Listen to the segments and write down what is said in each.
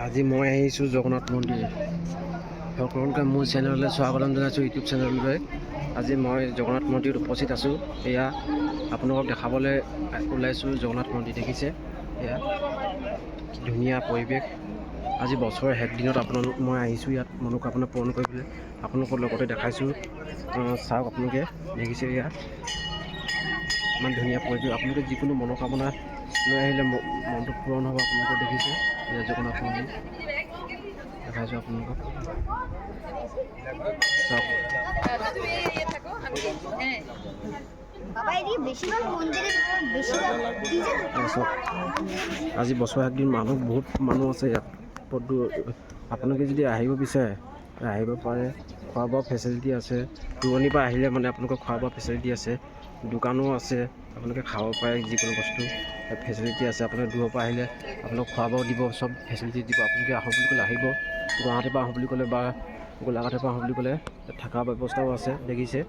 আজি মই আহিছোঁ জগন্নাথ মন্দিৰ। সকলোকে মোৰ চেনেললৈ স্বাগতম জনাইছোঁ, ইউটিউব চেনেললৈ। আজি মই জগন্নাথ মন্দিৰত উপস্থিত আছোঁ। এয়া আপোনালোকক দেখাবলৈ ওলাইছোঁ জগন্নাথ মন্দিৰ। দেখিছে এয়া কি ধুনীয়া পৰিৱেশ। আজি বছৰৰ শেষ দিনত মই আহিছোঁ ইয়াত মনোকামনা পূৰণ কৰিবলৈ। আপোনালোকৰ লগতে দেখাইছোঁ, চাওক আপোনালোকে দেখিছে এয়া ইমান ধুনীয়া পৰিৱেশ। আপোনালোকে যিকোনো মনোকামনা লৈ আহিলে মনটো পূৰণ হ'ব। আপোনালোকে দেখিছে এয়া জগন্নাথ মন্দিৰ দেখাইছোঁ আপোনালোকক, চাওক। আজি বছৰ একদিন বহুত মানুহ আছে ইয়াত। আপোনালোকে যদি আহিব বিচাৰে আহিব পাৰে। খোৱা বোৱা ফেচিলিটি আছে। দূৰণিৰ পৰা আহিলে মানে আপোনালোকৰ খোৱা বোৱা ফেচিলিটি আছে। দোকানো আছে, আপোনালোকে খাব পাৰে যিকোনো বস্তু ফেচিলিটি আছে। আপোনালোকে দূৰৰ পৰা আহিলে আপোনালোক খোৱা বোৱা দিব, চব ফেচিলিটি দিব। আপোনালোকে আহোঁ বুলি ক'লে আহিব। গুৱাহাটীৰ পৰা আহোঁ বুলি ক'লে বা গোলাঘাটৰ পৰা আহোঁ বুলি ক'লে থকা ব্যৱস্থাও আছে। দেখিছে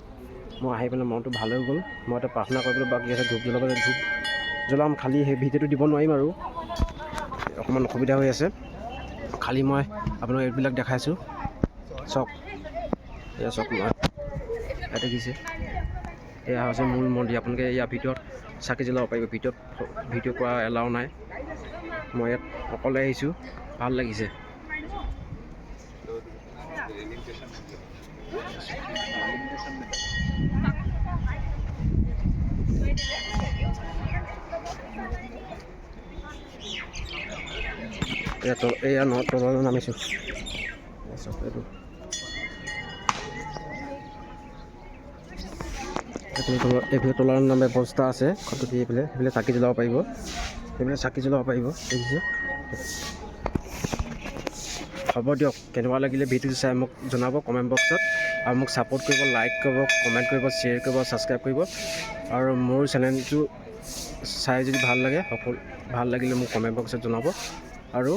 মই আহি পেলাই মনটো ভাল হৈ গ'ল। মই এটা প্ৰাৰ্থনা কৰিবলৈ বাকী আছে, ধূপ জ্বলাম। খালি সেই ভিডিঅ'টো দিব নোৱাৰিম আৰু অকণমান অসুবিধা হৈ আছে। খালি মই আপোনাক এইবিলাক দেখাইছোঁ, চাওক। এয়া চাওক, মই এয়া দেখিছে এয়া হৈছে মূল মন্দিৰ। আপোনালোকে ইয়াৰ ভিতৰত চাকি জ্বলাব পাৰিব। ভিতৰত ভিডিঅ' কৰা এলাও নাই। মই ইয়াত অকলে আহিছোঁ, ভাল লাগিছে। এয়া তললৈ নামিছোঁ। এইফালে তলৰ নামে ব্যৱস্থা আছে। খটখটি সেইফালে চাকি জ্বলাব পাৰিব। দেখিছে। হ'ব দিয়ক, কেনেকুৱা লাগিলে ভিডিঅ'টো চাই মোক জনাব কমেণ্ট বক্সত। আৰু মোক ছাপোৰ্ট কৰিব, লাইক কৰিব, কমেণ্ট কৰিব, শ্বেয়াৰ কৰিব, ছাবস্ক্ৰাইব কৰিব। আৰু মোৰ চেনেলটো চাই যদি ভাল লাগে, ভাল লাগিলে মোক কমেণ্ট বক্সত জনাব। আৰু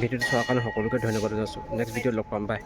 ভিডিঅ'টো চোৱাৰ কাৰণে সকলোকে ধন্যবাদ জনাইছোঁ। নেক্সট ভিডিঅ'ত লগ পাম, বাই।